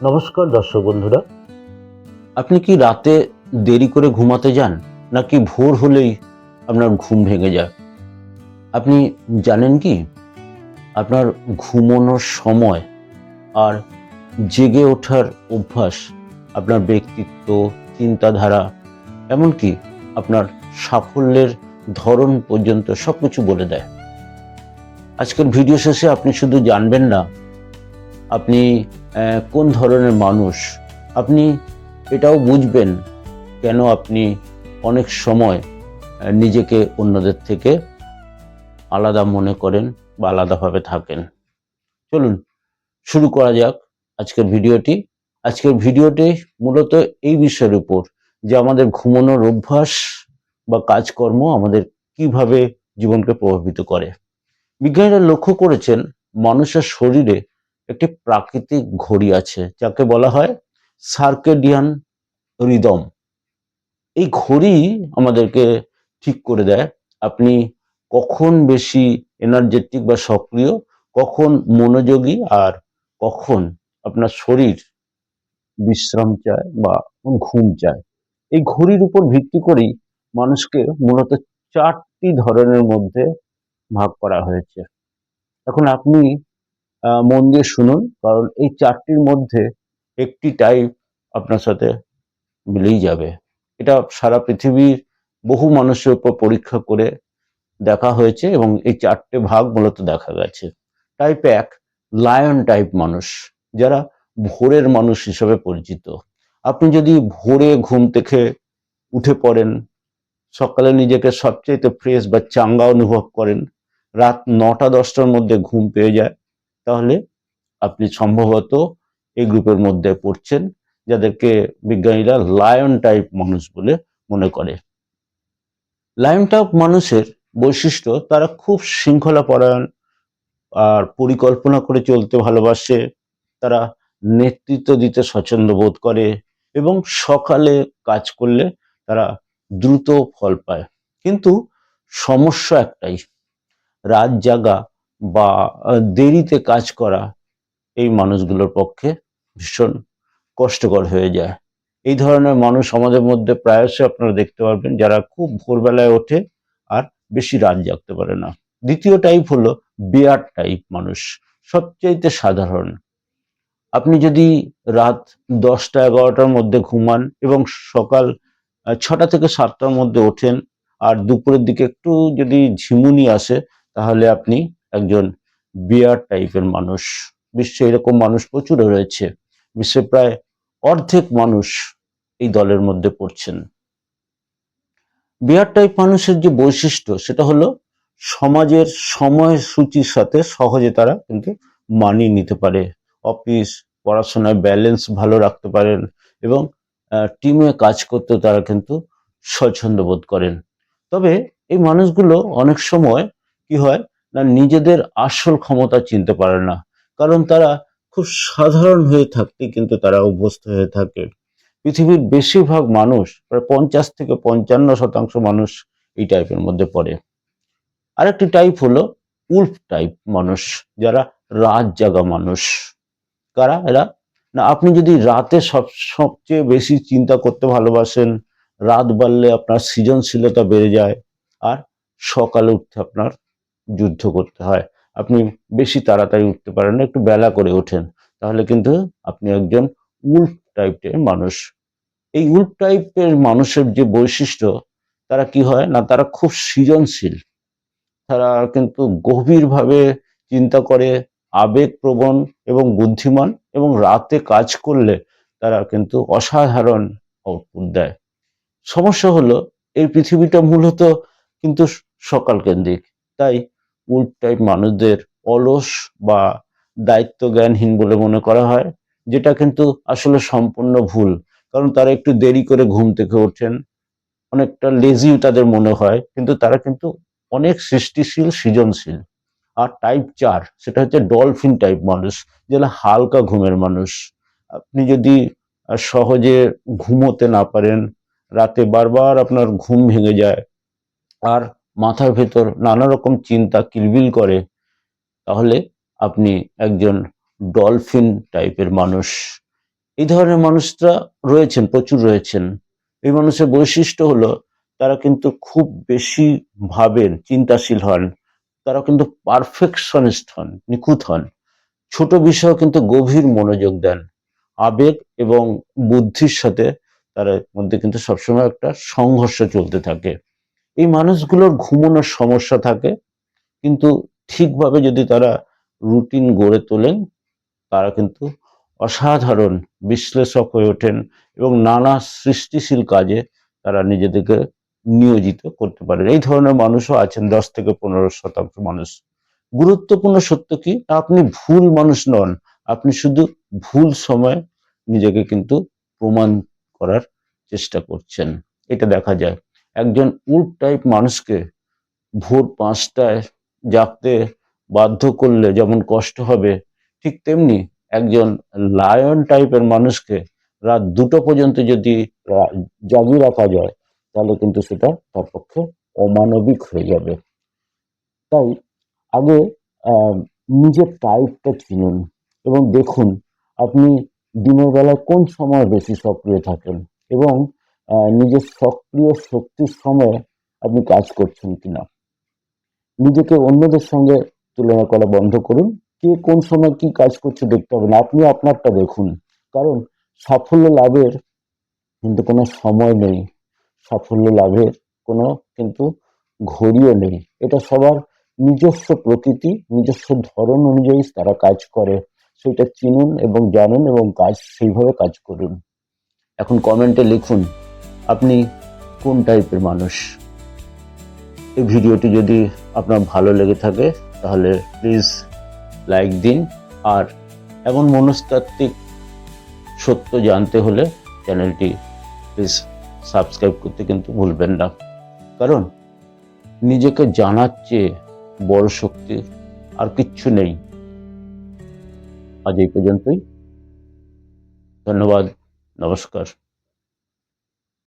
নমস্কার দর্শক বন্ধুরা। আপনি কি রাতে দেরি করে ঘুমাতে যান, নাকি ভোর হলেই আপনার ঘুম ভেঙে যায়? আপনি জানেন কি, আপনার ঘুমানোর সময় আর জেগে ওঠার অভ্যাস আপনার ব্যক্তিত্ব, চিন্তাধারা, এমনকি আপনার সাফল্যের ধরন পর্যন্ত সবকিছু বলে দেয়। আজকের ভিডিও শেষে আপনি শুধু জানবেন না আপনি কোন ধরনের মানুষ, আপনি এটাও বুঝবেন কেন আপনি অনেক সময় নিজেকে অন্যদের থেকে আলাদা মনে করেন বা আলাদাভাবে থাকেন। চলুন শুরু করা যাক আজকের ভিডিওটি। আজকের ভিডিওটি মূলত এই বিষয়ের উপর যে আমাদের ঘুমানোর অভ্যাস বা কাজকর্ম আমাদের কিভাবে জীবনকে প্রভাবিত করে। বিজ্ঞানীরা লক্ষ্য করেছেন মানুষের শরীরে একটি প্রাকৃতিক ঘড়ি আছে যাকে বলা হয় সার্কেডিয়ান রিদম। এই ঘড়ি আমাদেরকে ঠিক করে দেয় আপনি কখন বেশি এনার্জেটিক বা সক্রিয়, কখন মনোযোগী, আর কখন আপনার শরীর বিশ্রাম চায় বা ঘুম চায়। এই ঘড়ির উপর ভিত্তি করেই মানুষকে মূলত 4টি ধরনের মধ্যে ভাগ করা হয়েছে। এখন আপনি মন দিয়ে শুনুন, কারণ এই 4টির মধ্যে একটি টাইপ আপনার সাথে মিলেই যাবে। এটা সারা পৃথিবীর বহু মানুষের উপর পরীক্ষা করে দেখা হয়েছে এবং এই 4টে ভাগ মূলত দেখা গেছে। টাইপ 1 লায়ন টাইপ মানুষ, যারা ভোরের মানুষ হিসেবে পরিচিত। আপনি যদি ভোরে ঘুম থেকে উঠে পড়েন, সকালে নিজেকে সবচেয়ে ফ্রেশ বা চাঙ্গা অনুভব করেন, রাত 9টা-10টার মধ্যে ঘুম পেয়ে যায়, তাহলে আপনি সম্ভবত এই গ্রুপের মধ্যে পড়ছেন, যাদেরকে বিজ্ঞানীরা লায়ন টাইপ মানুষ বলে মনে করে। লায়ন টাইপ মানুষের বৈশিষ্ট্য, তারা খুব শৃঙ্খলাপরায়ণ আর পরিকল্পনা করে চলতে ভালোবাসে, তারা নেতৃত্ব দিতে স্বচ্ছন্দ বোধ করে এবং সকালে কাজ করলে তারা দ্রুত ফল পায়। কিন্তু সমস্যা একটাই, রাত জাগা বা দেরিতে কাজ করা এই মানুষগুলোর পক্ষে ভীষণ কষ্টকর হয়ে যায়। এই ধরনের মানুষ আমাদের মধ্যে প্রায়শই আপনারা দেখতে পারবেন, যারা খুব ভোরবেলায় ওঠে আর বেশি রাত জাগতে পারে না। দ্বিতীয় টাইপ হলো বেয়ার টাইপ মানুষ, সবচাইতে সাধারণ। আপনি যদি রাত 10টা-11টার মধ্যে ঘুমান এবং সকাল 6টা থেকে 7টার মধ্যে ওঠেন, আর দুপুরের দিকে একটু যদি ঝিমুনি আসে, তাহলে আপনি একজন বিয়ার টাইপের মানুষ। বিশ্বে এরকম মানুষ প্রচুর রয়েছে। বিশ্বে প্রায় অর্ধেক মানুষ এই দলের মধ্যে পড়ছেন। বিয়ার টাইপ মানুষের যে বৈশিষ্ট্য, সেটা হলো সমাজের সময়সূচির সাথে সহজে তারা কিন্তু মানিয়ে নিতে পারে। অফিস, পড়াশোনায় ব্যালেন্স ভালো রাখতে পারেন এবং টিমে কাজ করতে তারা কিন্তু স্বচ্ছন্দ বোধ করেন। তবে এই মানুষগুলো অনেক সময় কি হয় না, নিজেদের আসল ক্ষমতা চিনতে পারে না, কারণ তারা খুব সাধারণ হয়ে থাকতে কিন্তু তারা অভ্যস্ত হয়ে থাকে। পৃথিবীর বেশিরভাগ মানুষ, প্রায় 50 থেকে 55% মানুষ এই টাইপের মধ্যে পড়ে। আরেকটি টাইপ হলো উলফ টাইপ মানুষ, যারা রাত জাগা মানুষ। কারা এরা? না, আপনি যদি রাতে সবচেয়ে বেশি চিন্তা করতে ভালোবাসেন, রাত বাড়লে আপনার সৃজনশীলতা বেড়ে যায়, আর সকালে উঠতে আপনার যুদ্ধ করতে হয়। আপনি বেশি তাড়াতাড়ি উঠতে পারেন না, একটু বেলা করে ওঠেন, তাহলে কিন্তু আপনি একজন উলফ টাইপের মানুষ। এই উলফ টাইপের মানুষের যে বৈশিষ্ট্য, তারা কি হয় না, তারা খুব সৃজনশীল, তারা কিন্তু গভীরভাবে চিন্তা করে, আবেগপ্রবণ এবং বুদ্ধিমান, এবং রাতে কাজ করলে তারা কিন্তু অসাধারণ আউটপুট দেয়। সমস্যা হলো, এই পৃথিবীটা মূলত কিন্তু সকাল কেন্দ্রিক, তাই উল্ট টাইপ মানুষদের অলস বা দায়িত্ব জ্ঞানহীন বলে মনে করা হয়, যেটা কিন্তু আসলে সম্পূর্ণ ভুল। কারণ তারা একটু দেরি করে ঘুম থেকে ওঠেন, অনেকটা লেজি তাদের মনে হয়, কিন্তু তারা কিন্তু অনেক সৃষ্টিশীল, সৃজনশীল। আর টাইপ 4, সেটা হচ্ছে ডলফিন টাইপ মানুষ, যেটা হালকা ঘুমের মানুষ। আপনি যদি সহজে ঘুমোতে না পারেন, রাতে বারবার আপনার ঘুম ভেঙে যায়, আর মাথার ভেতর নানা রকম চিন্তা কিলবিল করে, তাহলে আপনি একজন ডলফিন টাইপের মানুষ। এই ধরনের মানুষরা রয়েছেন, প্রচুর রয়েছেন। এই মানুষের বৈশিষ্ট্য হলো তারা কিন্তু খুব বেশি ভাবেন, চিন্তাশীল হন, তারা কিন্তু পারফেকশনিস্ট হন, নিখুঁত হন। ছোট বিষয়েও কিন্তু গভীর মনোযোগ দেন। আবেগ এবং বুদ্ধির সাথে তার মধ্যে কিন্তু সবসময় একটা সংঘর্ষ চলতে থাকে। এই মানুষগুলোর ঘুমানোর সমস্যা থাকে, কিন্তু ঠিকভাবে যদি তারা রুটিন গড়ে তোলেন, তারা কিন্তু অসাধারণ বিশ্লেষক হয়ে ওঠেন এবং নানা সৃষ্টিশীল কাজে তারা নিজেদেরকে নিয়োজিত করতে পারেন। এই ধরনের মানুষও আছেন 10 থেকে 15% মানুষ। গুরুত্বপূর্ণ সত্য কি, আপনি ভুল মানুষ নন, আপনি শুধু ভুল সময় নিজেকে কিন্তু প্রমাণ করার চেষ্টা করছেন। এটা দেখা যায়। একজন উড টাইপ মানুষকে ভোর 5টায় জাগতে বাধ্য করলে যেমন কষ্ট হবে, ঠিক তেমনি একজন লায়ন টাইপের মানুষকে রাত 2টো পর্যন্ত যদি জাগিয়ে রাখা যায়, তাহলে কিন্তু সেটা তার পক্ষে অমানবিক হয়ে যাবে। তাই আগে আহ, নিজের টাইপটা চিনুন এবং দেখুন আপনি দিনের বেলায় কোন সময় বেশি সক্রিয় থাকেন, এবং নিজের সক্রিয় শক্তির সময় আপনি কাজ করছেন কিনা। নিজেকে অন্যদের সঙ্গে তুলনা করা বন্ধ করুন। কে কোন সময় কি কাজ করছে দেখতে হবে না, আপনি আপনারটা দেখুন। কারণ সাফল্য লাভের কিন্তু কোনো সময় নেই, সাফল্য লাভের কোনো কিন্তু ঘড়িও নেই। এটা সবার নিজস্ব প্রকৃতি, নিজস্ব ধরন অনুযায়ী তারা কাজ করে। সেটা চিনুন এবং জানুন এবং সেইভাবে কাজ করুন। এখন কমেন্টে লিখুন আপনি কোন টাইপের মানুষ। এই ভিডিওটি যদি আপনার ভালো লেগে থাকে তাহলে প্লিজ লাইক দিন, আর এমন মনস্তাত্ত্বিক সত্য জানতে হলে চ্যানেলটি প্লিজ সাবস্ক্রাইব করতে কিন্তু ভুলবেন না। কারণ নিজেকে জানার চেয়ে বড় শক্তি আর কিচ্ছু নেই। আজ এই পর্যন্তই। ধন্যবাদ। নমস্কার।